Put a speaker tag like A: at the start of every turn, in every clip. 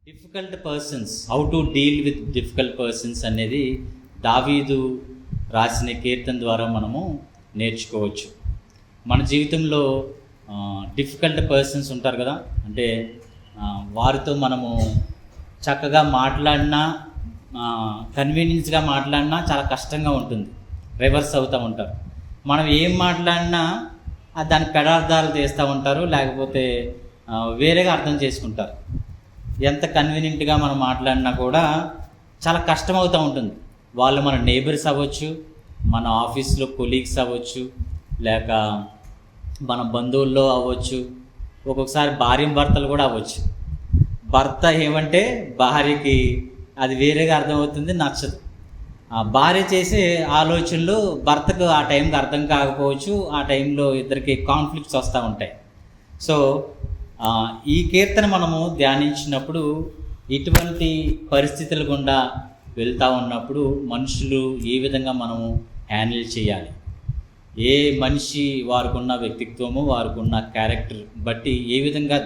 A: Difficult persons, how to deal with difficult persons అనేది దావీదు రాసిన కీర్తన ద్వారా మనము నేర్చుకోవచ్చు. మన జీవితంలో డిఫికల్ట్ పర్సన్స్ ఉంటారు కదా, అంటే వారితో మనము చక్కగా మాట్లాడినా, కన్వీనియన్స్గా మాట్లాడినా చాలా కష్టంగా ఉంటుంది. రివర్స్ అవుతూ ఉంటారు. మనం ఏం మాట్లాడినా దాని పెడార్థాలు తీస్తూ ఉంటారు, లేకపోతే వేరేగా అర్థం చేసుకుంటారు. ఎంత కన్వీనియంట్గా మనం మాట్లాడినా కూడా చాలా కష్టమవుతూ ఉంటుంది. వాళ్ళు మన నేబర్స్ అవ్వచ్చు, మన ఆఫీస్లో కొలీగ్స్ అవ్వచ్చు, లేక మన బంధువుల్లో అవ్వచ్చు, ఒక్కొక్కసారి భర్తలు కూడా అవ్వచ్చు. భర్త ఏమంటే భార్యకి అది వేరేగా అర్థమవుతుంది, నచ్చదు. భార్య చేసే ఆలోచనలు భర్తకు ఆ టైంకి అర్థం కాకపోవచ్చు. ఆ టైంలో ఇద్దరికి కాన్ఫ్లిక్ట్స్ వస్తూ ఉంటాయి. సో ఈ కీర్తన మనము ధ్యానించినప్పుడు ఇటువంటి పరిస్థితుల గుండా వెళ్తూ ఉన్నప్పుడు మనుషులు ఏ విధంగా మనము హ్యాండిల్ చేయాలి, ఏ మనిషి వారికి ఉన్న వ్యక్తిత్వము, వారికి ఉన్న క్యారెక్టర్ బట్టి ఏ విధంగా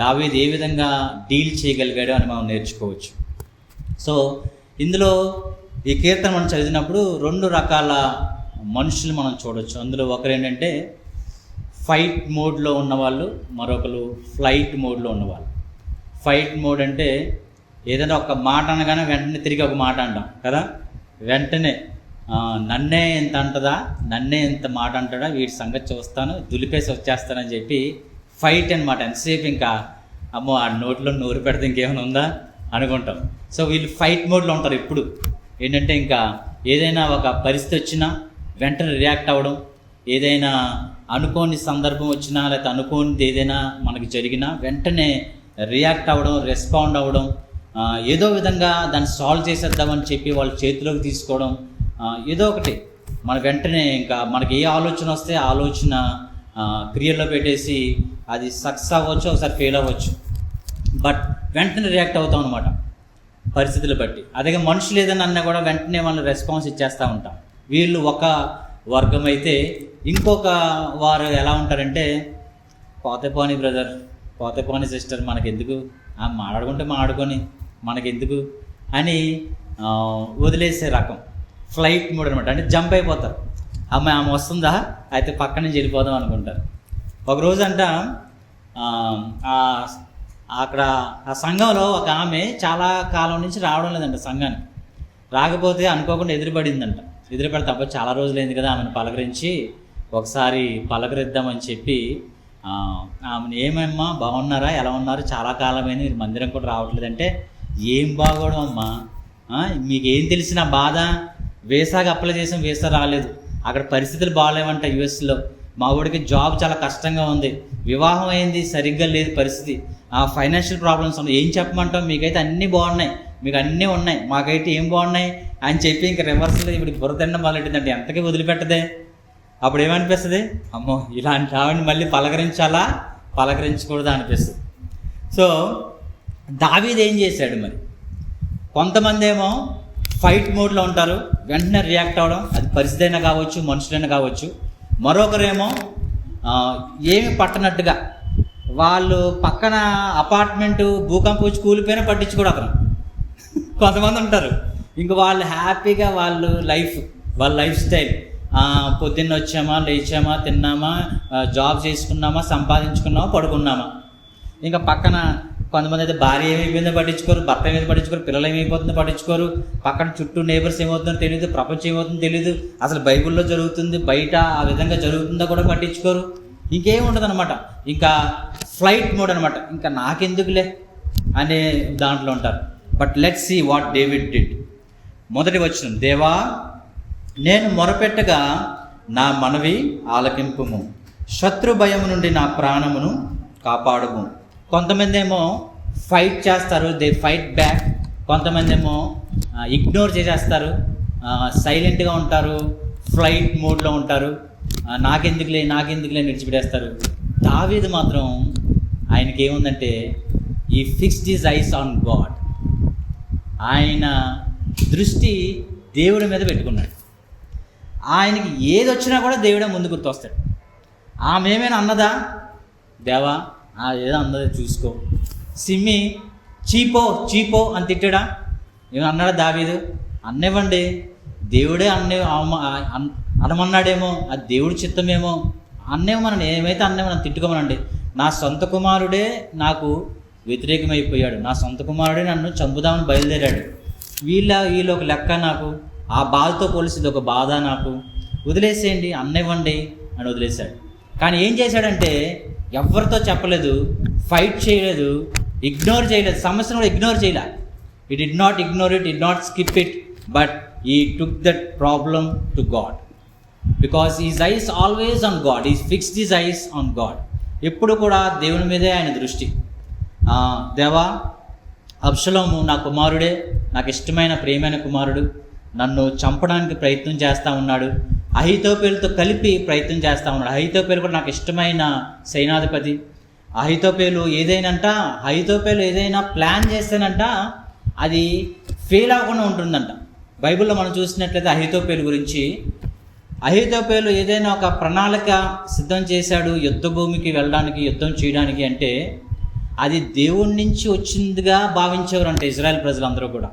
A: దావీదు ఏ విధంగా డీల్ చేయగలిగాడో అని మనం నేర్చుకోవచ్చు. సో ఇందులో ఈ కీర్తన మనం చదివినప్పుడు రెండు రకాల మనుషులు మనం చూడవచ్చు. అందులో ఒకరు ఏంటంటే ఫైట్ మోడ్లో ఉన్నవాళ్ళు, మరొకరు ఫ్లైట్ మోడ్లో ఉన్నవాళ్ళు. ఫైట్ మోడ్ అంటే ఏదైనా ఒక మాట అనగానే వెంటనే తిరిగి ఒక మాట అంటాం కదా, వెంటనే నన్నే ఎంత అంటదా, నన్నే ఎంత మాట అంటాడా, వీటి సంగతి చూస్తాను, దులిపేసి వచ్చేస్తానని చెప్పి ఫైట్ అనమాట. ఎంతసేపు ఇంకా అమ్మో ఆ నోట్లో నోరు పెడితే ఇంకేమైనా ఉందా అనుకుంటాం. సో వీళ్ళు ఫైట్ మోడ్లో ఉంటారు. ఇప్పుడు ఏంటంటే ఇంకా ఏదైనా ఒక పరిస్థితి వచ్చినా వెంటనే రియాక్ట్ అవ్వడం, ఏదైనా అనుకోని సందర్భం వచ్చినా లేకపోతే అనుకోనిది ఏదైనా మనకి జరిగినా వెంటనే రియాక్ట్ అవ్వడం, రెస్పాండ్ అవ్వడం, ఏదో విధంగా దాన్ని సాల్వ్ చేసేద్దామని చెప్పి వాళ్ళ చేతిలోకి తీసుకోవడం, ఏదో ఒకటి మన వెంటనే ఇంకా మనకి ఏ ఆలోచన వస్తే ఆలోచన క్రియల్లో పెట్టేసి అది సక్సెస్ అవ్వచ్చు, ఒకసారి ఫెయిల్ అవ్వచ్చు, బట్ వెంటనే రియాక్ట్ అవుతాం అనమాట పరిస్థితులు బట్టి. అదే మనుషులు ఏదైనా అన్నా కూడా వెంటనే వాళ్ళు రెస్పాన్స్ ఇచ్చేస్తూ ఉంటాం. వీళ్ళు ఒక వర్గం అయితే ఇంకొక వారు ఎలా ఉంటారంటే పోతే పోనీ బ్రదర్, పోతే పోనీ సిస్టర్, మనకెందుకు, మాట్లాడుకొని మనకెందుకు అని వదిలేసే రకం ఫ్లైట్ మోడ్ అనమాట. అంటే జంప్ అయిపోతారు. ఆమె వస్తుందా అయితే పక్క నుంచి వెళ్ళిపోదాం అనుకుంటారు. ఒకరోజు అంట అక్కడ ఆ సంఘంలో ఒక ఆమె చాలా కాలం నుంచి రావడం లేదంట సంఘానికి. రాకపోతే అనుకోకుండా ఎదురుపడితే అబ్బా చాలా రోజులైంది కదా ఆమెను పలకరించి ఒకసారి పలకరిద్దామని చెప్పి ఆమెను ఏమమ్మా బాగున్నారా, ఎలా ఉన్నారు, చాలా కాలమైంది, మీరు మందిరం కూడా రావట్లేదంటే ఏం బాగోడం అమ్మా, మీకేం తెలిసిన బాధ, వీసాకి అప్లై చేసాం, వీసా రాలేదు, అక్కడ పరిస్థితులు బాగాలేవంట యుఎస్లో, మా ఊడికి జాబ్ చాలా కష్టంగా ఉంది, వివాహం అయింది సరిగ్గా లేదు పరిస్థితి, ఫైనాన్షియల్ ప్రాబ్లమ్స్ ఉన్నాయి, ఏం చెప్పమంటాం, మీకైతే అన్నీ బాగున్నాయి, మీకు అన్నీ ఉన్నాయి, మాకైతే ఏం బాగున్నాయి అని చెప్పి ఇంకా రివర్స్లో ఇప్పుడు బుర్ర తినడం మొదలెట్టిందంటే ఎంతకీ వదిలిపెట్టదే. అప్పుడు ఏమనిపిస్తుంది, అమ్మో ఇలాంటి ఆవిడని మళ్ళీ పలకరించకూడదా అనిపిస్తుంది. సో దావీదు ఏం చేశాడు మరి, కొంతమంది ఏమో ఫైట్ మోడ్లో ఉంటారు, వెంటనే రియాక్ట్ అవ్వడం, అది పరిస్థితి అయినా కావచ్చు, మనుషులైనా కావచ్చు. మరొకరేమో ఏమి పట్టనట్టుగా వాళ్ళు పక్కన అపార్ట్మెంటు భూకంపం వచ్చి కూలిపోయినా పట్టించుకోడు అతను. కొంతమంది ఉంటారు ఇంక వాళ్ళు హ్యాపీగా వాళ్ళ లైఫ్ స్టైల్, పొద్దున్న వచ్చామా, లేచామా, తిన్నామా, జాబ్ చేసుకున్నామా, సంపాదించుకున్నామా, పడుకున్నామా. ఇంకా పక్కన కొంతమంది అయితే భార్య ఏమైపోయిందో పట్టించుకోరు, భర్త ఏమైందో పట్టించుకోరు, పిల్లలు ఏమైపోతుందో పట్టించుకోరు, పక్కన చుట్టూ నేబర్స్ ఏమవుతుందో తెలియదు, ప్రపంచం ఏమవుతుందో తెలియదు, అసలు బైబిల్లో జరుగుతుంది బయట ఆ విధంగా జరుగుతుందో కూడా పట్టించుకోరు. ఇంకేముండదు అనమాట, ఇంకా ఫ్లైట్ మోడ్ అనమాట, ఇంకా నాకెందుకులే అనే దాంట్లో ఉంటారు. But let's see what David did. మొదటి వచనం, దేవా నేను మొరపెట్టగా నా మనవి ఆలకింపుము, శత్రు భయము నుండి నా ప్రాణమును కాపాడుము. కొంతమంది ఏమో ఫైట్ చేస్తారు, దే ఫైట్ బ్యాక్. కొంతమంది ఏమో ఇగ్నోర్ చేసేస్తారు, సైలెంట్గా ఉంటారు, ఫ్లైట్ మోడ్లో ఉంటారు, నాకెందుకులే విడిచిపెట్టేస్తారు. దావీదు మాత్రం ఆయనకి ఏముందంటే ఈ fixed his eyes on God, ఆయన దృష్టి దేవుడి మీద పెట్టుకున్నాడు. ఆయనకి ఏది వచ్చినా కూడా దేవుడే ముందు గుర్తొస్తాడు. ఆమె ఏమైనా అన్నదా, దేవా ఏదో అన్నది చూసుకో, సిమ్మి చీపో చీపో అని తిట్టాడా? ఏమన్నా అన్నాడా దావీదు? అన్నివ్వండి, దేవుడే అనమన్నాడేమో, అది దేవుడి చిత్తమేమో, అన్నేమనండి, ఏమైతే మనం తిట్టుకోమనండి. నా సొంత కుమారుడే నాకు వ్యతిరేకమైపోయాడు, నా సొంత కుమారుడే నన్ను చంపుదామని బయలుదేరాడు, వీళ్ళు ఒక లెక్క నాకు, ఆ బాధతో పోలిసింది ఒక బాధ నాకు, వదిలేసేయండి, అన్నివ్వండి అని వదిలేశాడు. కానీ ఏం చేశాడంటే ఎవరితో చెప్పలేదు, ఫైట్ చేయలేదు, ఇగ్నోర్ చేయలేదు, సమస్యను కూడా ఇగ్నోర్ చేయలే. He did not ignore it, did not skip it, but he took that problem to God. Because his eyes always on God. He fixed his eyes on God. ఎప్పుడు కూడా దేవుని మీదే ఆయన దృష్టి. దేవా, అబ్షలోము నా కుమారుడే, నాకు ఇష్టమైన ప్రియమైన కుమారుడు, నన్ను చంపడానికి ప్రయత్నం చేస్తూ ఉన్నాడు, అహీతోపేలుతో కలిపి ప్రయత్నం చేస్తూ ఉన్నాడు. అహీతోపేలు కూడా నాకు ఇష్టమైన సైనాధిపతి. అహీతోపేలు ఏదైనా ప్లాన్ చేస్తేనంట అది ఫెయిల్ అవ్వకుండా ఉంటుందంట. బైబిల్లో మనం చూసినట్లయితే అహీతోపేలు గురించి, అహీతోపేలు ఏదైనా ఒక ప్రణాళిక సిద్ధం చేశాడు యుద్ధ భూమికి వెళ్ళడానికి, యుద్ధం చేయడానికి అంటే అది దేవుడి నుంచి వచ్చిందిగా భావించేవారంట ఇజ్రాయెల్ ప్రజలందరూ కూడా.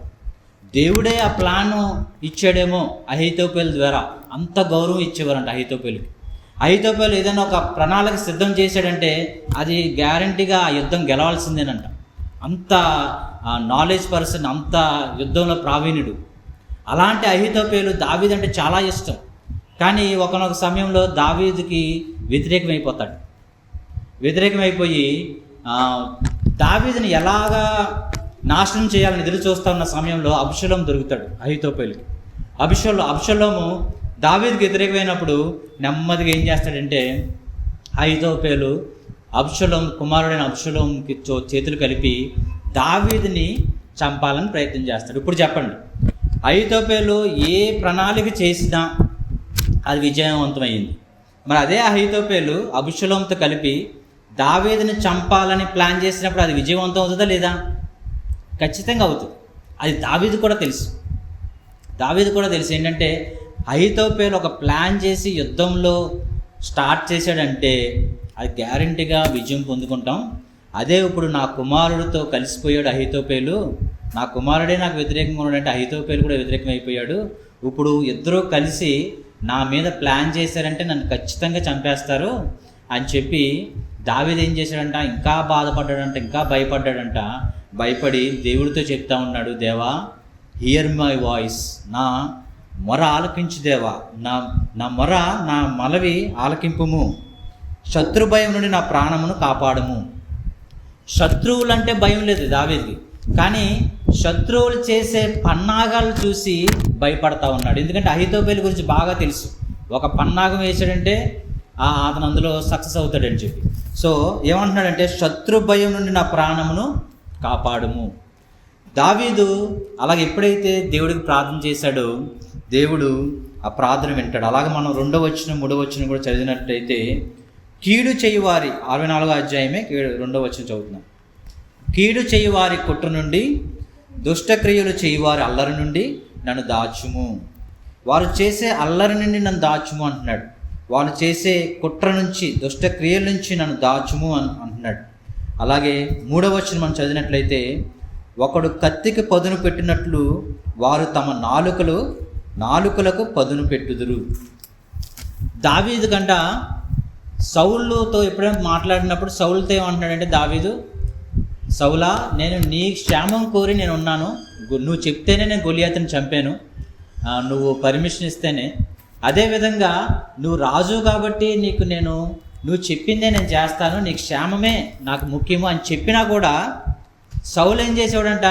A: దేవుడే ఆ ప్లాను ఇచ్చాడేమో అహీతోపేలు ద్వారా, అంత గౌరవం ఇచ్చేవారంట అహీతోపేలుకి. అహీతోపేలు ఏదైనా ఒక ప్రణాళిక సిద్ధం చేశాడంటే అది గ్యారంటీగా ఆ యుద్ధం గెలవాల్సిందేనంట. అంత నాలెడ్జ్ పర్సన్, అంత యుద్ధంలో ప్రావీణ్యుడు. అలాంటి అహీతోపేలు దావీదు అంటే చాలా ఇష్టం. కానీ ఒకనొక సమయంలో దావీదుకి వ్యతిరేకమైపోయి దావీదుని ఎలాగా నాశనం చేయాలని ఎదురు చూస్తూ ఉన్న సమయంలో అబ్షలోము దొరుకుతాడు అహీతోపేలుకి. అబ్షలోము దావీదుకి వ్యతిరేకమైనప్పుడు నెమ్మదిగా ఏం చేస్తాడంటే అహీతోపేలు కుమారుడైన అబ్షలోముకి చేతులు కలిపి దావీదుని చంపాలని ప్రయత్నం చేస్తాడు. ఇప్పుడు చెప్పండి, అహీతోపేలు ఏ ప్రణాళిక చేసినా అది విజయవంతమైంది. మరి అదే అహీతోపేలు అబ్షలోముతో కలిపి దావీదుని చంపాలని ప్లాన్ చేసినప్పుడు అది విజయవంతం అవుతుందా లేదా? ఖచ్చితంగా అవుతుంది. అది దావీదు కూడా తెలుసు. ఏంటంటే అహీతోపేలు ఒక ప్లాన్ చేసి యుద్ధంలో స్టార్ట్ చేశాడంటే అది గ్యారంటీగా విజయం పొందుకుంటాం. అదే ఇప్పుడు నా కుమారుడితో కలిసిపోయాడు అహీతోపేలు, నా కుమారుడే నాకు వ్యతిరేకంగా ఉన్నాడంటే అహీతోపేలు కూడా వ్యతిరేకం అయిపోయాడు. ఇప్పుడు ఇద్దరూ కలిసి నా మీద ప్లాన్ చేశారంటే నన్ను ఖచ్చితంగా చంపేస్తారు అని చెప్పి దావీదు ఏం చేశాడంట, ఇంకా బాధపడ్డాడంట, ఇంకా భయపడ్డాడంట. భయపడి దేవుడితో చెప్తా ఉన్నాడు, దేవా హియర్ మై వాయిస్, నా మొర ఆలకించు దేవా, నా మొర, నా మనవి ఆలకింపుము, శత్రు భయం నుండి నా ప్రాణమును కాపాడము. శత్రువులంటే భయం లేదు దావీదుకి, కానీ శత్రువులు చేసే పన్నాగాలు చూసి భయపడతా ఉన్నాడు. ఎందుకంటే అహీతోపేలు గురించి బాగా తెలుసు, ఒక పన్నాగం వేసాడంటే అతను అందులో సక్సెస్ అవుతాడని చెప్పి. సో ఏమంటున్నాడంటే శత్రు భయం నుండి నా ప్రాణమును కాపాడుము. దావీదు అలాగే ఎప్పుడైతే దేవుడికి ప్రార్థన చేశాడో దేవుడు ఆ ప్రార్థన వింటాడు. అలాగే మనం 2వ వచనం 3వ వచనం కూడా చదివినట్లయితే, కీడు చేయువారి 64వ అధ్యాయమే 2వ వచనం చదువుతున్నాం. కీడు చేయువారి కుట్ర నుండి, దుష్టక్రియలు చేయువారి అల్లరి నుండి నన్ను దాచుము. వారు చేసే అల్లరి నుండి నన్ను దాచుము అంటున్నాడు. వాళ్ళు చేసే కుట్ర నుంచి, దుష్టక్రియల నుంచి నన్ను దాచుము అంటున్నాడు. అలాగే 3వ వచనం మనం చదివినట్లయితే, ఒకడు కత్తికి పదును పెట్టినట్లు వారు తమ నాలుకలకు పదును పెట్టుదురు. దావీదు కంట సౌలుతో ఎప్పుడైనా మాట్లాడినప్పుడు సౌలుతో ఏమంటున్నాడంటే, దావీదు, సౌలా, నేను నీ క్షేమం కోరి నేను ఉన్నాను, నువ్వు చెప్తేనే నేను గొలియాతుని చంపాను, నువ్వు పర్మిషన్ ఇస్తేనే. అదేవిధంగా నువ్వు రాజు కాబట్టి నువ్వు చెప్పిందే నేను చేస్తాను, నీ క్షేమమే నాకు ముఖ్యము అని చెప్పినా కూడా సౌలు ఏం చేసేవాడంట,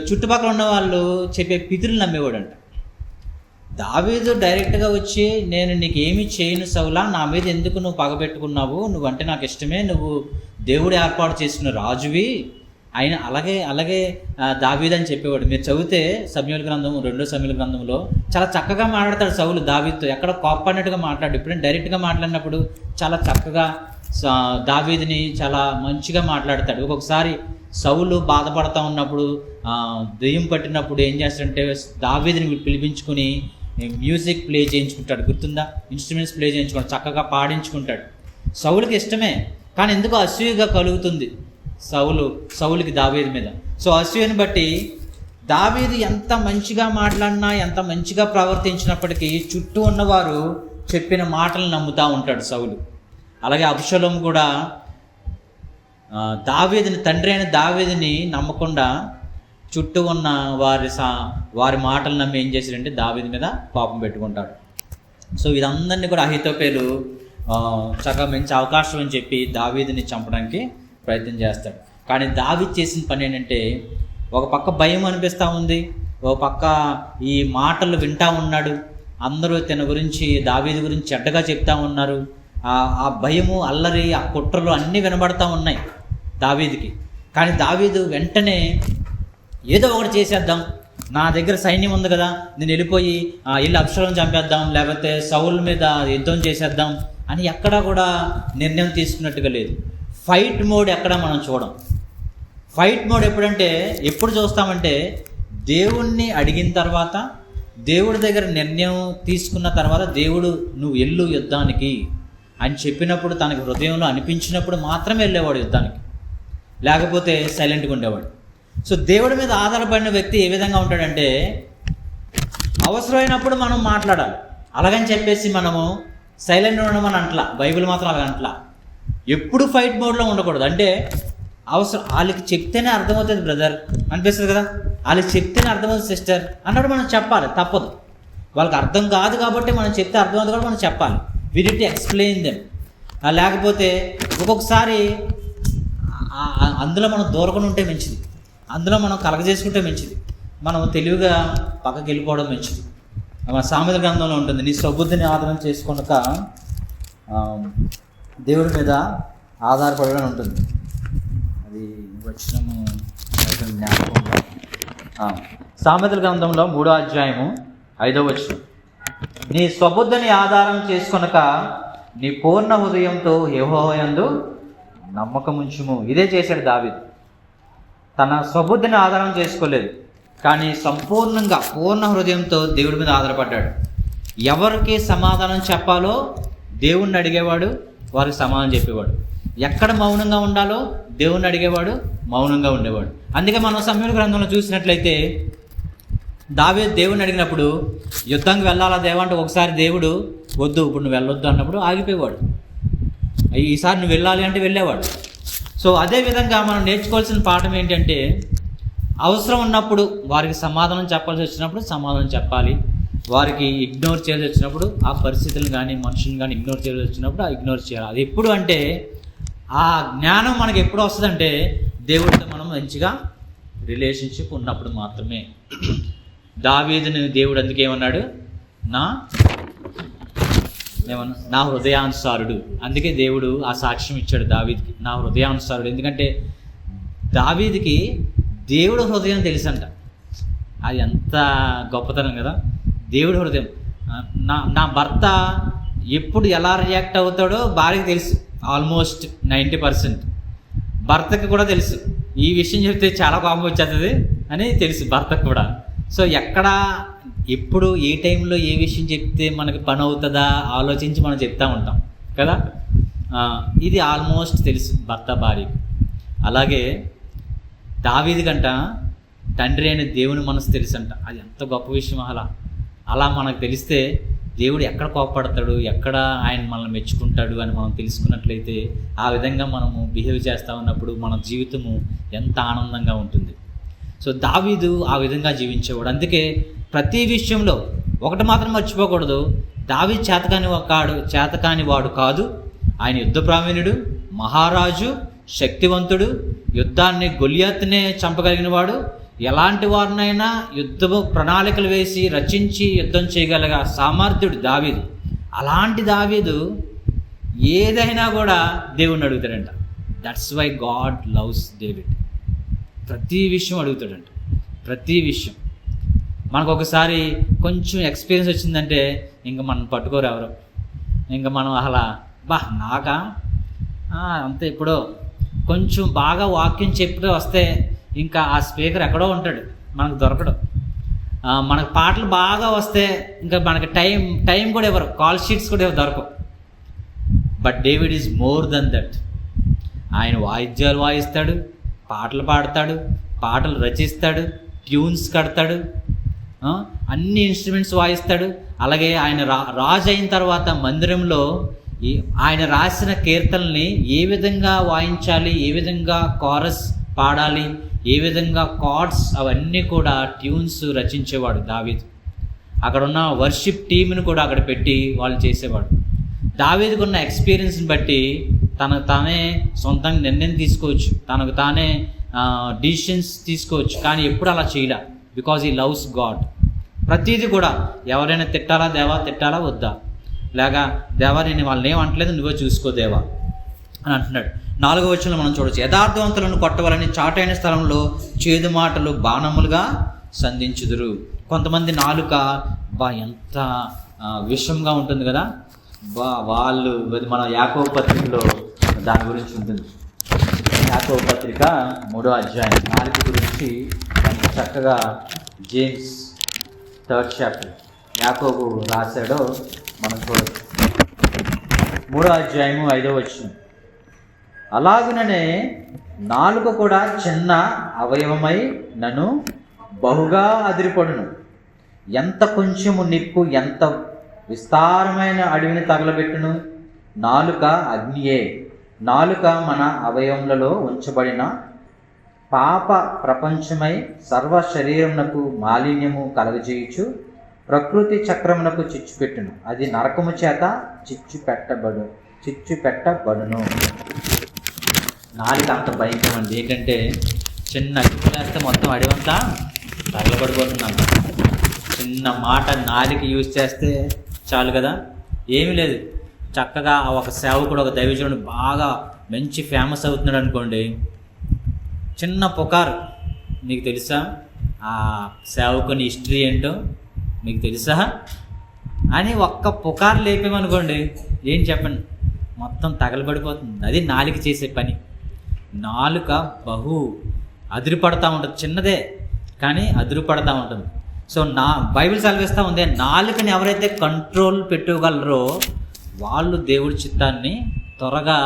A: చుట్టుపక్కల ఉన్న వాళ్ళు చెప్పే పితులు నమ్మేవాడంట. దావీదు డైరెక్ట్గా వచ్చి, నేను నీకు ఏమి చేయను సౌలా, నా మీద ఎందుకు నువ్వు పగబెట్టుకున్నావు, నువ్వంటే నాకు ఇష్టమే, నువ్వు దేవుడు ఏర్పాటు చేసిన రాజువి, ఆయన అలాగే దావీదు అని చెప్పేవాడు. మీరు చదివితే సమూయేలు గ్రంథము 2వ సమూయేలు గ్రంథంలో చాలా చక్కగా మాట్లాడతాడు సౌలు దావీదుతో. ఎక్కడ కోప్పడినట్టుగా మాట్లాడు, ఎప్పుడైనా డైరెక్ట్గా మాట్లాడినప్పుడు చాలా చక్కగా దావీదుని చాలా మంచిగా మాట్లాడతాడు. ఒక్కొక్కసారి సౌలు బాధపడతా ఉన్నప్పుడు, దెయ్యం పట్టినప్పుడు ఏం చేస్తాడంటే దావీదుని పిలిపించుకుని మ్యూజిక్ ప్లే చేయించుకుంటాడు. గుర్తుందా? ఇన్స్ట్రుమెంట్స్ ప్లే చేయించుకుంటాడు, చక్కగా పాడించుకుంటాడు. సౌలుకి ఇష్టమే, కానీ ఎందుకో అసూయగా కలుగుతుంది. సౌలుకి దావీదు మీద. సో అసూయను బట్టి దావీదు ఎంత మంచిగా మాట్లాడినా, ఎంత మంచిగా ప్రవర్తించినప్పటికీ చుట్టూ ఉన్నవారు చెప్పిన మాటలు నమ్ముతూ ఉంటాడు సౌలు. అలాగే అబ్షలోము కూడా తండ్రి అయిన దావీదుని నమ్మకుండా చుట్టూ ఉన్న వారి మాటలు నమ్మి ఏం చేశాడంటే దావీదు మీద పాపం పెట్టుకుంటాడు. సో ఇదందరినీ కూడా అహీతోపెలు చక్కగా మంచి అవకాశం అని చెప్పి దావీదుని చంపడానికి ప్రయత్నం చేస్తాడు. కానీ దావీదు చేసిన పని ఏంటంటే, ఒక పక్క భయం అనిపిస్తూ ఉంది, ఒక పక్క ఈ మాటలు వింటూ ఉన్నాడు, అందరూ తన గురించి దావీదు గురించి చెడ్డగా చెప్తా ఉన్నారు. ఆ భయము, అల్లరి, ఆ కుట్రలు అన్నీ వినబడతా ఉన్నాయి దావీదుకి. కానీ దావీదు వెంటనే ఏదో ఒకటి చేసేద్దాం, నా దగ్గర సైన్యం ఉంది కదా, నేను వెళ్ళిపోయి ఇల్లు అబ్షలోమును చంపేద్దాం, లేకపోతే సౌలు మీద యుద్ధం చేసేద్దాం అని ఎక్కడా కూడా నిర్ణయం తీసుకున్నట్టుగా లేదు. ఫైట్ మోడ్ ఎక్కడా మనం చూడం. ఫైట్ మోడ్ ఎప్పుడు చూస్తామంటే, దేవుణ్ణి అడిగిన తర్వాత, దేవుడి దగ్గర నిర్ణయం తీసుకున్న తర్వాత, దేవుడు నువ్వు వెళ్ళు యుద్ధానికి అని చెప్పినప్పుడు, తనకి హృదయంలో అనిపించినప్పుడు మాత్రమే వెళ్ళేవాడు యుద్ధానికి, లేకపోతే సైలెంట్గా ఉండేవాడు. సో దేవుడి మీద ఆధారపడిన వ్యక్తి ఏ విధంగా ఉంటాడంటే, అవసరమైనప్పుడు మనం మాట్లాడాలి, అలాగని చెప్పేసి మనము సైలెంట్ ఉండమని అంటలా. బైబిల్ మాత్రం అలాగ అంటలా. ఎప్పుడు ఫైట్ మోడ్లో ఉండకూడదు. అంటే వాళ్ళకి చెప్తేనే అర్థమవుతుంది బ్రదర్ అనిపిస్తుంది కదా, వాళ్ళకి చెప్తేనే అర్థమవుతుంది సిస్టర్ అన్నప్పుడు మనం చెప్పాలి, తప్పదు. వాళ్ళకి అర్థం కాదు కాబట్టి మనం చెప్తే అర్థమవుతుంది కాబట్టి మనం చెప్పాలి. We need to explain them. లేకపోతే ఒక్కొక్కసారి అందులో మనం దూరకుండా ఉంటే మంచిది, అందులో మనం కలగజేసుకుంటే మంచిది, మనం తెలివిగా పక్కకి వెళ్ళిపోవడం మంచిది. సామెతల గ్రంథంలో ఉంటుంది, నీ స్వబుద్ధిని ఆధారం చేసుకొనక దేవుడి మీద ఆధారపడడం ఉంటుంది. అది వచనము జ్ఞాపకం. సామెతల గ్రంథంలో 3వ అధ్యాయము 5వ వచనం, నీ స్వబుద్ధిని ఆధారం చేసుకొనక నీ పూర్ణ హృదయంతో యెహోవా యందు నమ్మకముంచుము. ఇదే చేశాడు దావీదు. తన స్వబుద్ధిని ఆధారం చేసుకోలేదు, కానీ సంపూర్ణంగా పూర్ణ హృదయంతో దేవుడి మీద ఆధారపడ్డాడు. ఎవరికి సమాధానం చెప్పాలో దేవుణ్ణి అడిగేవాడు, వారికి సమాధానం చెప్పేవాడు. ఎక్కడ మౌనంగా ఉండాలో దేవుణ్ణి అడిగేవాడు, మౌనంగా ఉండేవాడు. అందుకే మనం సమూయేలు గ్రంథంలో చూసినట్లయితే, దావీదు దేవుణ్ణి అడిగినప్పుడు యుద్ధానికి వెళ్ళాలా దేవా అంటే, ఒకసారి దేవుడు వద్దు, ఇప్పుడు నువ్వు వెళ్ళొద్దు అన్నప్పుడు ఆగిపోయేవాడు. ఈసారి నువ్వు వెళ్ళాలి అంటే వెళ్ళేవాడు. సో అదేవిధంగా మనం నేర్చుకోవాల్సిన పాఠం ఏంటంటే, అవసరం ఉన్నప్పుడు వారికి సమాధానం చెప్పాల్సి వచ్చినప్పుడు సమాధానం చెప్పాలి, వారికి ఇగ్నోర్ చేయాల్సి వచ్చినప్పుడు ఆ పరిస్థితులను కానీ మనుషులను కానీ ఇగ్నోర్ చేయాల్సి వచ్చినప్పుడు ఆ ఇగ్నోర్ చేయాలి. అది ఎప్పుడు అంటే, ఆ జ్ఞానం మనకి ఎప్పుడు వస్తుందంటే, దేవుడితో మనం మంచిగా రిలేషన్షిప్ ఉన్నప్పుడు మాత్రమే. దావీదుని దేవుడు అందుకే ఏమన్నాడు, నా హృదయానుసారుడు. అందుకే దేవుడు ఆ సాక్ష్యం ఇచ్చాడు దావీదుకి, నా హృదయానుసారుడు. ఎందుకంటే దావీదుకి దేవుడు హృదయం తెలుసంట. అది ఎంత గొప్పతనం కదా, దేవుడి హృదయం. నా భర్త ఎప్పుడు ఎలా రియాక్ట్ అవుతాడో భార్యకి తెలుసు. ఆల్మోస్ట్ 90% భర్తకి కూడా తెలుసు. ఈ విషయం చెప్తే చాలా కోపం వచ్చేస్తుంది అని తెలుసు భర్తకు కూడా. సో ఎప్పుడు ఏ టైంలో ఏ విషయం చెప్తే మనకి పని అవుతుందా ఆలోచించి మనం చెప్తూ ఉంటాం కదా. ఇది ఆల్మోస్ట్ తెలుసు భర్త భార్యకి. అలాగే దావీదు కంట తండ్రి అయిన దేవుని మనసు తెలుసంట. అది ఎంత గొప్ప విషయం. అలా మనకు తెలిస్తే దేవుడు ఎక్కడ కోపపడతాడు, ఎక్కడ ఆయన మనల్ని మెచ్చుకుంటాడు అని మనం తెలుసుకున్నట్లయితే, ఆ విధంగా మనము బిహేవ్ చేస్తూ ఉన్నప్పుడు మన జీవితము ఎంత ఆనందంగా ఉంటుంది. సో దావీదు ఆ విధంగా జీవించేవాడు. అందుకే ప్రతి విషయంలో ఒకటి మాత్రం మర్చిపోకూడదు, దావీదు చేతకాని వాడు కాదు. ఆయన యుద్ధ ప్రావీణ్యుడు, మహారాజు, శక్తివంతుడు, యుద్ధాన్ని గొలియాతునే చంపగలిగిన వాడు, ఎలాంటి వారినైనా యుద్ధ ప్రణాళికలు వేసి రచించి యుద్ధం చేయగలిగే సామర్థ్యుడు దావీదు. అలాంటి దావీదు ఏదైనా కూడా దేవుణ్ణి అడుగుతాడంట. That's why God loves David. ప్రతి విషయం అడుగుతాడంట, ప్రతి విషయం. మనకు ఒకసారి కొంచెం ఎక్స్పీరియన్స్ వచ్చిందంటే ఇంకా మనం పట్టుకోరు ఎవరు. ఇంకా మనం నాకా అంతే. ఎప్పుడో కొంచెం బాగా వాక్యం చెప్తూ వస్తే ఇంకా ఆ స్పీకర్ ఎక్కడో ఉంటాడు, మనకు దొరకడు. మనకు పాటలు బాగా వస్తే ఇంకా మనకి టైం కూడా ఇవ్వరు, కాల్ షీట్స్ కూడా దొరకవు. But David is more than that. ఆయన వాయిద్యాలు వాయిస్తాడు, పాటలు పాడతాడు, పాటలు రచిస్తాడు, ట్యూన్స్ కడతాడు, అన్ని ఇన్స్ట్రుమెంట్స్ వాయిస్తాడు. అలాగే ఆయన రాజు అయిన తర్వాత మందిరంలో ఆయన రాసిన కీర్తనల్ని ఏ విధంగా వాయించాలి, ఏ విధంగా కోరస్ పాడాలి, ఏ విధంగా కార్డ్స్ అవన్నీ కూడా ట్యూన్స్ రచించేవాడు దావీదు. అక్కడ ఉన్న వర్షిప్ టీంని కూడా అక్కడ పెట్టి వాళ్ళు చేసేవాడు. దావీదుకున్న ఎక్స్పీరియన్స్ని బట్టి తనకు తానే సొంతంగా నిర్ణయం తీసుకోవచ్చు, తనకు తానే డిసిషన్స్ తీసుకోవచ్చు, కానీ ఎప్పుడు అలా చేయలే. Because he loves God. ప్రతిదీ కూడా ఎవరైనా తిట్టాలా దేవా, తిట్టాలా వద్దా, లేక దేవా నేను వాళ్ళని ఏమంటలేదు, నువ్వే చూసుకో దేవా అని అంటున్నాడు. 4వ వచనంలో మనం చూడవచ్చు, యథార్థవంతులను కొట్టవాలని చాటైన స్థలంలో చేదు మాటలు బాణములుగా సంధించుదురు. కొంతమంది నాలుక ఎంత విషంగా ఉంటుంది కదా, వాళ్ళు మన యాకోబు పత్రికలో దాని గురించి ఉంటుంది. యాకోబు పత్రిక 3వ అధ్యాయం నాలుక గురించి ఎంత చక్కగా జేమ్స్ 3rd చాప్టర్ యాకోబు రాశాడో మనం చూడవచ్చు. 3వ అధ్యాయము 5వ వచనం, అలాగుననే నాలుక కూడా చిన్న అవయవమై నన్ను బహుగా అదిరిపడును. ఎంత కొంచెము నిప్పు ఎంత విస్తారమైన అడవిని తగలబెట్టును. నాలుక అగ్నియే. నాలుక మన అవయవములలో ఉంచబడిన పాప ప్రపంచమై సర్వ శరీరమునకు మాలిన్యము కలగజేయుచు ప్రకృతి చక్రమునకు చిచ్చుపెట్టును. అది నరకము చేత చిచ్చు పెట్టబడును. నాలుక అంత భయంకరమండి. ఏంటంటే చిన్న అగ్గి వేస్తే మొత్తం అడివంతా తగలబడిపోతుందంట. చిన్న మాట నాలుక యూజ్ చేస్తే చాలు కదా, ఏమీ లేదు. చక్కగా ఒక సేవకుడు, ఒక దైవజనుడు బాగా మంచి ఫేమస్ అవుతున్నాడు అనుకోండి, చిన్న పుకారు మీకు తెలుసా, ఆ సేవకుని హిస్టరీ ఏంటో మీకు తెలుసా అని ఒక్క పుకారు లేపామనుకోండి, ఏం చెప్పండి, మొత్తం తగలబడిపోతుంది. అది నాలుక చేసే పని. నాలుక బహు అదిరిపడతా ఉంటుంది, చిన్నదే కానీ అదిరిపడతా ఉంటుంది. సో బైబిల్ సెలవిస్తూ ఉంది, నాలుకని ఎవరైతే కంట్రోల్ పెట్టుకోగలరో వాళ్ళు దేవుడి చిత్తాన్ని త్వరగా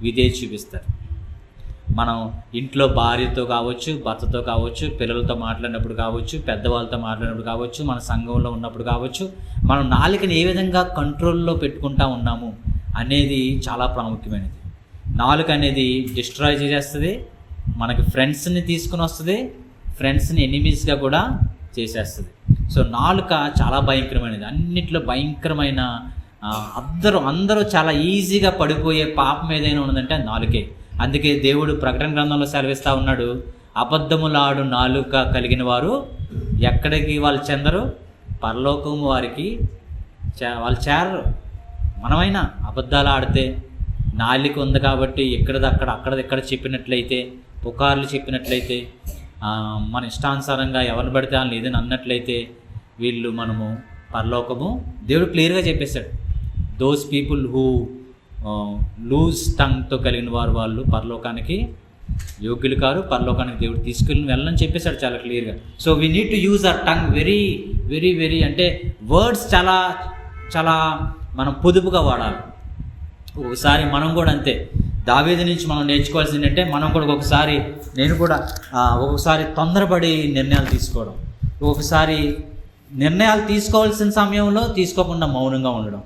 A: విధేయ చూపిస్తారు. మనం ఇంట్లో భార్యతో కావచ్చు, భర్తతో కావచ్చు, పిల్లలతో మాట్లాడినప్పుడు కావచ్చు, పెద్దవాళ్ళతో మాట్లాడినప్పుడు కావచ్చు, మన సంఘంలో ఉన్నప్పుడు కావచ్చు, మనం నాలుకని ఏ విధంగా కంట్రోల్లో పెట్టుకుంటా ఉన్నాము అనేది చాలా ప్రాముఖ్యమైనది. నాలుక అనేది డిస్ట్రాయ్ చేసేస్తుంది, మనకి ఫ్రెండ్స్ని తీసుకుని వస్తుంది, ఫ్రెండ్స్ని ఎనిమీస్గా కూడా చేసేస్తుంది. సో నాలుక చాలా భయంకరమైనది. అన్నిట్లో భయంకరమైన అందరూ చాలా ఈజీగా పడిపోయే పాపం ఏదైనా ఉన్నదంటే అది నాలుకే. అందుకే దేవుడు ప్రకటన గ్రంథంలో సెలవిస్తూ ఉన్నాడు, అబద్ధములాడు నాలుక కలిగిన వారు ఎక్కడికి వాళ్ళు చెందరు, పరలోకము వారికి వాళ్ళు చేరరు. మనమైనా అబద్ధాలు ఆడితే నాలుక ఉంది కాబట్టి అక్కడక్కడ చెప్పినట్లయితే, పుకార్లు చెప్పినట్లయితే, మన ఇష్టానుసారంగా ఎవరిని పడితే వాళ్ళని ఏదైనా అన్నట్లయితే మనము పరలోకము దేవుడు క్లియర్గా చెప్పేశాడు. దోస్ పీపుల్ హూ లూజ్ టంగ్తో కలిగిన వాళ్ళు పరలోకానికి యోగ్యులు కారు, పరలోకానికి దేవుడు వెళ్ళని చెప్పేశాడు చాలా క్లియర్గా. So we need to use our tongue very very very, అంటే వర్డ్స్ చాలా చాలా మనం పొదుపుగా వాడాలి. ఒకసారి మనం కూడా అంతే, దావీదు నుంచి మనం నేర్చుకోవాల్సింది అంటే మనం కూడా ఒక్కొక్కసారి తొందరపడి నిర్ణయాలు తీసుకోవడం, ఒక్కొక్కసారి నిర్ణయాలు తీసుకోవాల్సిన సమయంలో తీసుకోకుండా మౌనంగా ఉండడం,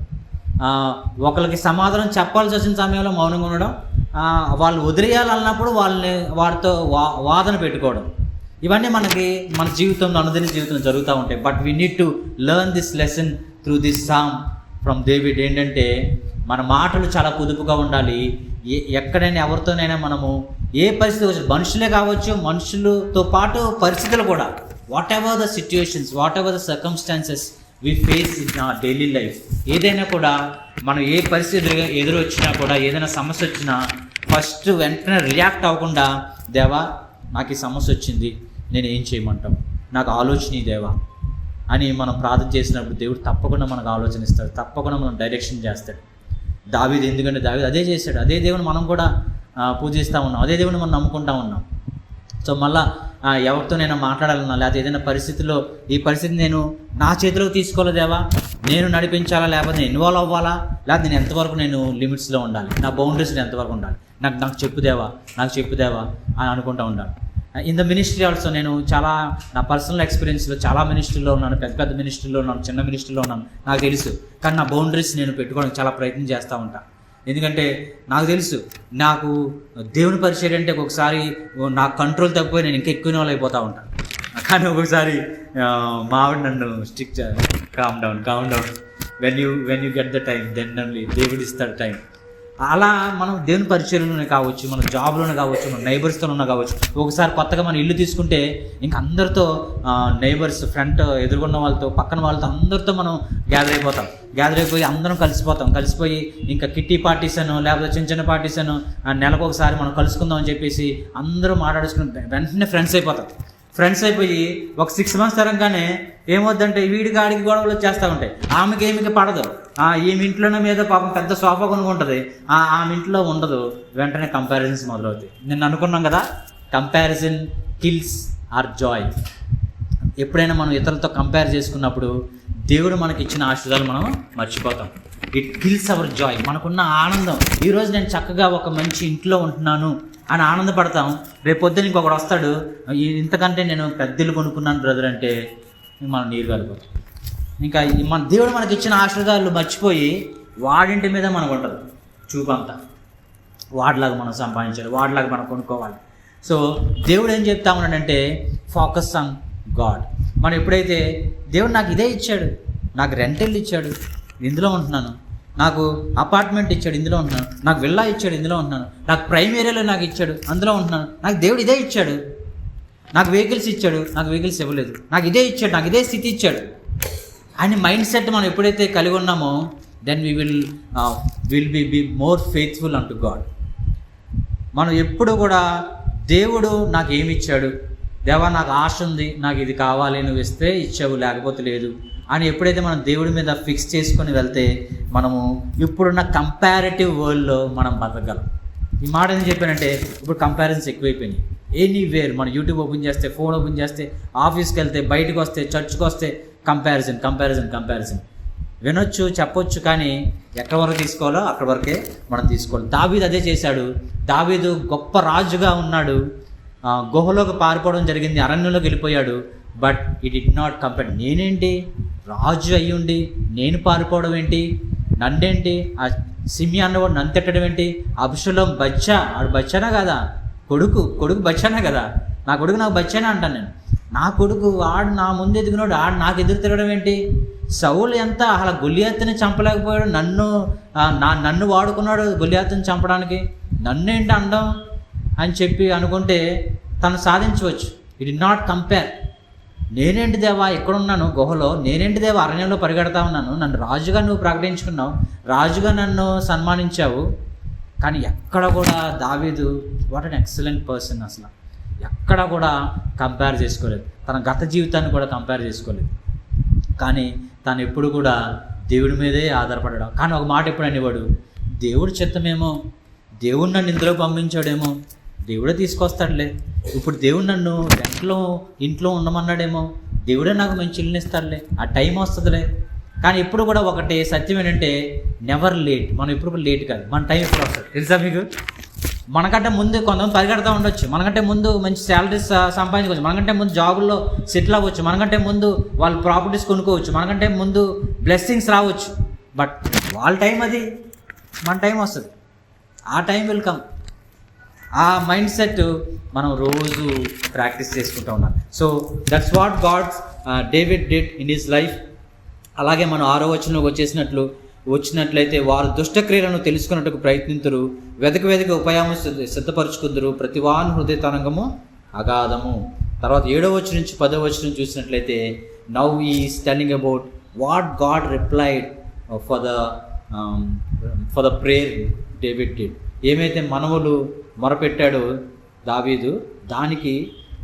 A: ఒకరికి సమాధానం చెప్పాల్సి వచ్చిన సమయంలో మౌనంగా ఉండడం, వాళ్ళు వదిలేయాలన్నప్పుడు వారితో వాదన పెట్టుకోవడం, ఇవన్నీ మన జీవితంలో అనుదిన జీవితంలో జరుగుతూ ఉంటాయి. But we need to learn this lesson through this psalm from David. ఏంటంటే మన మాటలు చాలా పొదుపుగా ఉండాలి. ఎక్కడైనా ఎవరితోనైనా మనము ఏ పరిస్థితి వచ్చి, మనుషులే కావచ్చు, మనుషులతో పాటు పరిస్థితులు కూడా, whatever the situations, whatever the circumstances we face in our daily life, ఏదైనా కూడా మనం ఏ పరిస్థితి ఎదురు వచ్చినా కూడా, ఏదైనా సమస్య వచ్చినా ఫస్ట్ వెంటనే రియాక్ట్ అవ్వకుండా, దేవా నాకు ఈ సమస్య వచ్చింది, నేను ఏం చేయమంటాం, నాకు ఆలోచన దేవా అని మనం ప్రార్థన చేసినప్పుడు దేవుడు తప్పకుండా మనకు ఆలోచన ఇస్తాడు, తప్పకుండా మనం డైరెక్షన్ చేస్తాడు. దావీదు ఎందుకంటే దావీదు అదే చేశాడు, అదే దేవుని మనం కూడా పూజిస్తూ ఉన్నాం, అదే దేవుని మనం నమ్ముకుంటా ఉన్నాం. సో మళ్ళీ ఎవరితోనైనా మాట్లాడాలన్నా, లేకపోతే ఏదైనా పరిస్థితిలో ఈ పరిస్థితి నేను నా చేతిలోకి తీసుకోవాలా దేవా, నేను నడిపించాలా, లేకపోతే నేను ఇన్వాల్వ్ అవ్వాలా, లేకపోతే నేను ఎంతవరకు నేను లిమిట్స్లో ఉండాలి, నా బౌండరీస్లో ఎంతవరకు ఉండాలి, నాకు చెప్పుదేవా అని అనుకుంటూ ఉండాలి. ఇన్ ద మినిస్ట్రీ ఆల్సో నేను చాలా నా పర్సనల్ ఎక్స్పీరియన్స్లో చాలా మినిస్ట్రీలో ఉన్నాను, పెద్ద మినిస్ట్రీలో ఉన్నాను, చిన్న మినిస్ట్రీలో ఉన్నాను, నాకు తెలుసు. కానీ నా బౌండరీస్ నేను పెట్టుకోవడానికి చాలా ప్రయత్నం చేస్తూ ఉంటాను. ఎందుకంటే నాకు తెలుసు, నాకు దేవుని పరిచయం అంటే ఒకసారి నా కంట్రోల్ తప్పిపోయి నేను ఇంకా ఎక్కువ వాళ్ళు అయిపోతూ ఉంటాను. కానీ ఒక్కొక్కసారి మా ఆవిడ నన్ను stick calm down when you get the time then only దేవుడు ఇస్తాడు టైం. అలా మనం దేవుని పరిచయంలోనే కావచ్చు, మన జాబ్లోనే కావచ్చు, మన నైబర్స్తోనే కావచ్చు. ఒకసారి కొత్తగా మనం ఇల్లు తీసుకుంటే ఇంకా అందరితో నైబర్స్, ఫ్రంట్ ఎదుర్కొన్న వాళ్ళతో, పక్కన వాళ్ళతో అందరితో మనం గ్యాదర్ అయిపోయి అందరం కలిసిపోయి ఇంకా కిట్టి పార్టీస్ అను, లేకపోతే చిన్న పార్టీస్ అను, నెలకు ఒకసారి మనం కలుసుకుందాం అని చెప్పేసి అందరూ మాట్లాడుకుని వెంటనే ఫ్రెండ్స్ అయిపోయి ఒక 6 months తరంగానే ఏమవుద్దంటే వీడికి ఆడికి గొడవలు వచ్చేస్తూ ఉంటాయి. ఏమికి పడదు, ఈమె ఇంట్లోనే మీద పాపం పెద్ద సోఫా కొనుక్కుంటుంది, ఆమె ఇంట్లో ఉండదు. వెంటనే కంపారిజన్స్ మొదలవుతాయి. నేను అనుకున్నాం కదా, కంపారిజన్ కిల్స్ ఆర్ జాయ్. ఎప్పుడైనా మనం ఇతరులతో కంపేర్ చేసుకున్నప్పుడు దేవుడు మనకి ఇచ్చిన ఆశీర్వాదాలు మనం మర్చిపోతాం. It kills our joy. మనకున్న ఆనందం, ఈరోజు నేను చక్కగా ఒక మంచి ఇంట్లో ఉంటున్నాను అని ఆనందపడతాం. రేపు పొద్దున ఇంకొకడు వస్తాడు, ఇంతకంటే నేను పెద్ద ఇల్లు కొనుక్కున్నాను బ్రదర్ అంటే మనం నీరు కలుగుతాం. ఇంకా మన దేవుడు మనకి ఇచ్చిన ఆశీర్వాదాలు మర్చిపోయి వాడింటి మీద మనకు ఉంటుంది చూపంతా. వాడిలాగా మనం సంపాదించాలి, వాడిలాగా మనం కొనుక్కోవాలి. సో దేవుడు ఏం చెప్తా ఉన్నాడంటే ఫోకస్ ఆన్ గాడ్. మనం ఎప్పుడైతే దేవుడు నాకు ఇదే ఇచ్చాడు, నాకు రెంటెల్ ఇచ్చాడు, ఇందులో ఉంటున్నాను, నాకు అపార్ట్మెంట్ ఇచ్చాడు, ఇందులో ఉంటున్నాను, నాకు విల్లా ఇచ్చాడు, ఇందులో ఉంటున్నాను, నాకు ప్రైమ్ ఏరియాలో నాకు ఇచ్చాడు, అందులో ఉంటున్నాను, నాకు దేవుడు ఇదే ఇచ్చాడు, నాకు వెహికల్స్ ఇచ్చాడు, నాకు వెహికల్స్ ఇవ్వలేదు, నాకు ఇదే ఇచ్చాడు, నాకు ఇదే స్థితి ఇచ్చాడు అని మైండ్ సెట్ మనం ఎప్పుడైతే కలిగి ఉన్నామో then we will be more faithful unto God. మనం ఎప్పుడు కూడా దేవుడు నాకు ఏమి ఇచ్చాడు, దేవా నాకు ఆశ ఉంది, నాకు ఇది కావాలి, నువ్వు ఇస్తే ఇచ్చావు, లేకపోతే లేదు అని ఎప్పుడైతే మనం దేవుడి మీద ఫిక్స్ చేసుకొని వెళ్తే మనము ఇప్పుడున్న కంపారిటివ్ వరల్డ్లో మనం బతకగలం. ఈ మాట ఏం చెప్పానంటే ఇప్పుడు కంపారిజన్స్ ఎక్కువైపోయినాయి. ఎనీవేర్ మనం యూట్యూబ్ ఓపెన్ చేస్తే, ఫోన్ ఓపెన్ చేస్తే, ఆఫీస్కి వెళ్తే, బయటకు వస్తే, చర్చ్కి వస్తే కంపారిజన్ వినొచ్చు, చెప్పొచ్చు, కానీ ఎక్కడి వరకు తీసుకోవాలో అక్కడి వరకే మనం తీసుకోవాలి. దావీదు అదే చేశాడు. దావీదు గొప్ప రాజుగా ఉన్నాడు, గుహలోకి పారిపోవడం జరిగింది, అరణ్యంలోకి వెళ్ళిపోయాడు. But it did not compare. నేనేంటి రాజు అయ్యుండి నేను పారిపోవడం ఏంటి, నన్నేంటి ఆ సిమి అన్నవాడు నన్ను తిట్టడం ఏంటి, అబ్షలోం ఆడు బచ్చానా కదా, కొడుకు బచ్చానా కదా, నా కొడుకు నాకు బచ్చానా అంటాను నేను. నా కొడుకు ఆడు నా ముందు ఎదిగినాడు, ఆడు నాకు ఎదురు తిరగడం ఏంటి, సౌలు ఎంత అలా గొలియాతుని చంపలేకపోయాడు, నన్ను వాడుకున్నాడు గొలియాతుని చంపడానికి, నన్నేంటి అండం అని చెప్పి అనుకుంటే తను సాధించవచ్చు. It did not compare. నేనేంటి దేవా ఎక్కడున్నాను గుహలో, నేనేంటి దేవా అరణ్యంలో పరిగెడతా ఉన్నాను, నన్ను రాజుగా నువ్వు ప్రకటించుకున్నావు, రాజుగా నన్ను సన్మానించావు. కానీ ఎక్కడ కూడా దావీదు వాట్ అన్ ఎక్సలెంట్ పర్సన్, అసలు ఎక్కడ కూడా కంపేర్ చేసుకోలేదు, తన గత జీవితాన్ని కూడా కంపేర్ చేసుకోలేదు. కానీ తను ఎప్పుడు కూడా దేవుడి మీదే ఆధారపడడం. కానీ ఒక మాట ఎప్పుడు అనేవాడు, దేవుడి చిత్తమేమో, దేవుడు నన్ను ఇందులో పంపించాడేమో, దేవుడే తీసుకొస్తాడులే, ఇప్పుడు దేవుడు నన్ను ఇంట్లో ఉండమన్నాడేమో, దేవుడే నాకు మంచి ఇల్లుని ఇస్తాడులే, ఆ టైం వస్తుందిలే. కానీ ఎప్పుడు కూడా ఒకటి సత్యం ఏంటంటే నెవర్ లేట్. మనం ఎప్పుడు కూడా లేట్ కాదు, మన టైం ఎప్పుడు వస్తుంది తెలుసా మీకు. మనకంటే ముందు కొంతమంది పరిగెడతా ఉండొచ్చు, మనకంటే ముందు మంచి శాలరీస్ సంపాదించుకోవచ్చు, మనకంటే ముందు జాబుల్లో సెటిల్ అవ్వచ్చు, మనకంటే ముందు వాళ్ళు ప్రాపర్టీస్ కొనుక్కోవచ్చు, మనకంటే ముందు బ్లెస్సింగ్స్ రావచ్చు. బట్ వాళ్ళ టైం అది, మన టైం వస్తుంది, ఆ టైం విల్ కమ్. ఆ మైండ్ సెట్ మనం రోజు ప్రాక్టీస్ చేసుకుంటూ ఉన్నాం. So that's what David did in his life. అలాగే మనం 6వ వచనంలోకి వచ్చినట్లయితే వారు దుష్టక్రియలను తెలుసుకున్నట్టుకు ప్రయత్నింతురు, వెదక ఉపాయము సిద్ధపరుచుకుందరు, ప్రతివాని హృదయ తరంగము అగాధము. తర్వాత 7వ వచనం నుంచి 10వ వచనం చూసినట్లయితే now is telling about what God replied for the prayer David did. ఏమైతే మనవులు మొరపెట్టాడో దావీదు, దానికి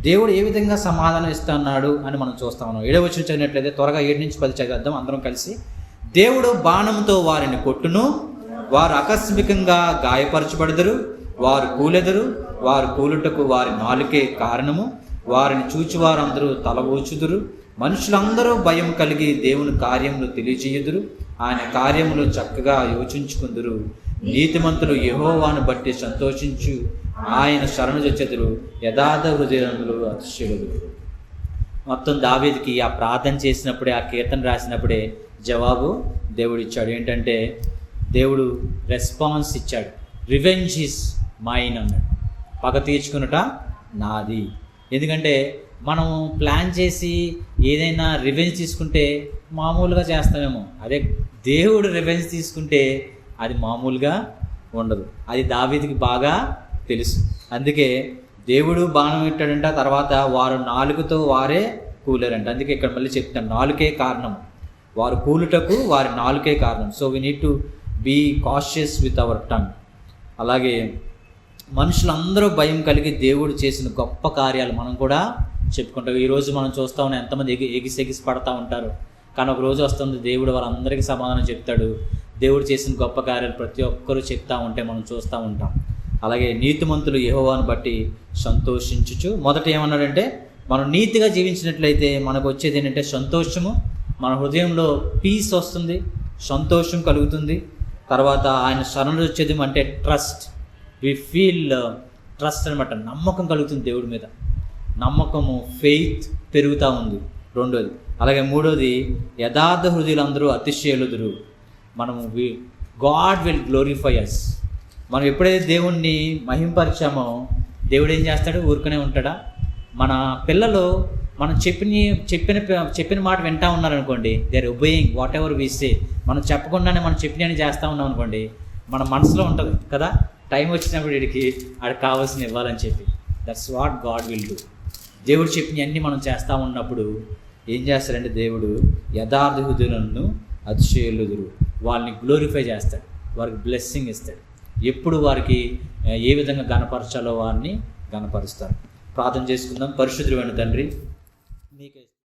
A: దేవుడు ఏ విధంగా సమాధానం ఇస్తున్నాడు అని మనం చూస్తా ఉన్నాం. 7వ వచనం చదివినట్లయితే త్వరగా 7 నుంచి 10 చదివేద్దాం అందరం కలిసి. దేవుడు బాణంతో వారిని కొట్టును, వారు ఆకస్మికంగా గాయపరచబడదురు, వారు కూలెదరు, వారు కూలుటకు వారి నాలుకే కారణము,
B: వారిని చూచువారందరూ తల ఊచుదురు. మనుషులందరూ భయం కలిగి దేవుని కార్యములు తెలియజేయుదురు. ఆయన కార్యములు చక్కగా యోచించుకుందురు. నీతిమంతులు యెహోవాను బట్టి సంతోషించు ఆయన శరణు జొచ్చెదరు. యథార్థ హృదయములు అతిశయులు. మొత్తం దావీదుకి ఆ ప్రార్థన చేసినప్పుడే, ఆ కీర్తన రాసినప్పుడే జవాబు దేవుడు ఇచ్చాడు. ఏంటంటే దేవుడు రెస్పాన్స్ ఇచ్చాడు. రివెంజ్ ఈజ్ మైన్ అన్నాడు. పగ తీర్చుకున్నట నాది. ఎందుకంటే మనం ప్లాన్ చేసి ఏదైనా రివెంజ్ తీసుకుంటే మామూలుగా చేస్తామేమో, అదే దేవుడు రివెంజ్ తీసుకుంటే అది మామూలుగా ఉండదు. అది దావీదుకి బాగా తెలుసు. అందుకే దేవుడు బాణం పెట్టాడంట, తర్వాత వారు నాలుకతో వారే కూలారంట. అందుకే ఇక్కడ మళ్ళీ చెప్తాను, నాలుకే కారణం, వారు కూలుటకు వారి నాలుకే కారణం. So we need to be cautious with our tongue. అలాగే మనుషులందరూ భయం కలిగి దేవుడు చేసిన గొప్ప కార్యాలు మనం కూడా చెప్పుకుంటాం. ఈరోజు మనం చూస్తూ ఉన్నాం, ఎంతమంది ఎగిసి పడతా ఉంటారు. కానీ ఒక రోజు వస్తుంది, దేవుడు వాళ్ళందరికీ సమాధానం చెప్తాడు. దేవుడు చేసిన గొప్ప కార్యాలు ప్రతి ఒక్కరూ చెప్తా ఉంటే మనం చూస్తూ ఉంటాం. అలాగే నీతిమంతులు యెహోవాను బట్టి సంతోషించుచు. మొదట ఏమన్నాడంటే, మనం నీతిగా జీవించినట్లయితే మనకు వచ్చేది ఏంటంటే సంతోషము. మన హృదయంలో పీస్ వస్తుంది, సంతోషం కలుగుతుంది. తర్వాత ఆయన శరణు వచ్చేది అంటే ట్రస్ట్. వి ఫీల్ ట్రస్ట్ అనమాట, నమ్మకం కలుగుతుంది దేవుడి మీద. నమ్మకము, ఫెయిత్ పెరుగుతూ ఉంది. రెండోది. అలాగే మూడోది, యథార్థ హృదయులందరూ అతిశయులుదురు. మనము గాడ్ విల్ గ్లోరిఫై అస్. మనం ఎప్పుడైతే దేవుణ్ణి మహింపరిచామో దేవుడు ఏం చేస్తాడు? ఊరుకునే ఉంటాడా? మన పిల్లలు మనం చెప్పిన మాట వింటా ఉన్నారనుకోండి, they are obeying whatever we say. మనం చెప్పకుండానే మనం చెప్పినని చేస్తూ ఉన్నాం అనుకోండి, మన మనసులో ఉంటుంది కదా, టైం వచ్చినప్పుడు వీడికి ఆడికి కావాల్సిన ఇవ్వాలని చెప్పి. That's what God will do. దేవుడు చెప్పినవన్నీ మనం చేస్తూ ఉన్నప్పుడు ఏం చేస్తాడంటే దేవుడు యథార్థ హృదయులను అతిశయులుదురు. వాళ్ళని గ్లోరిఫై చేస్తాడు, వారికి బ్లెస్సింగ్ ఇస్తాడు. ఎప్పుడు వారికి ఏ విధంగా గణపరచాలో వారిని గణపరుస్తారు. ప్రార్థన చేసుకుందాం. పరిశుద్ధుడైన తండ్రి, నీకే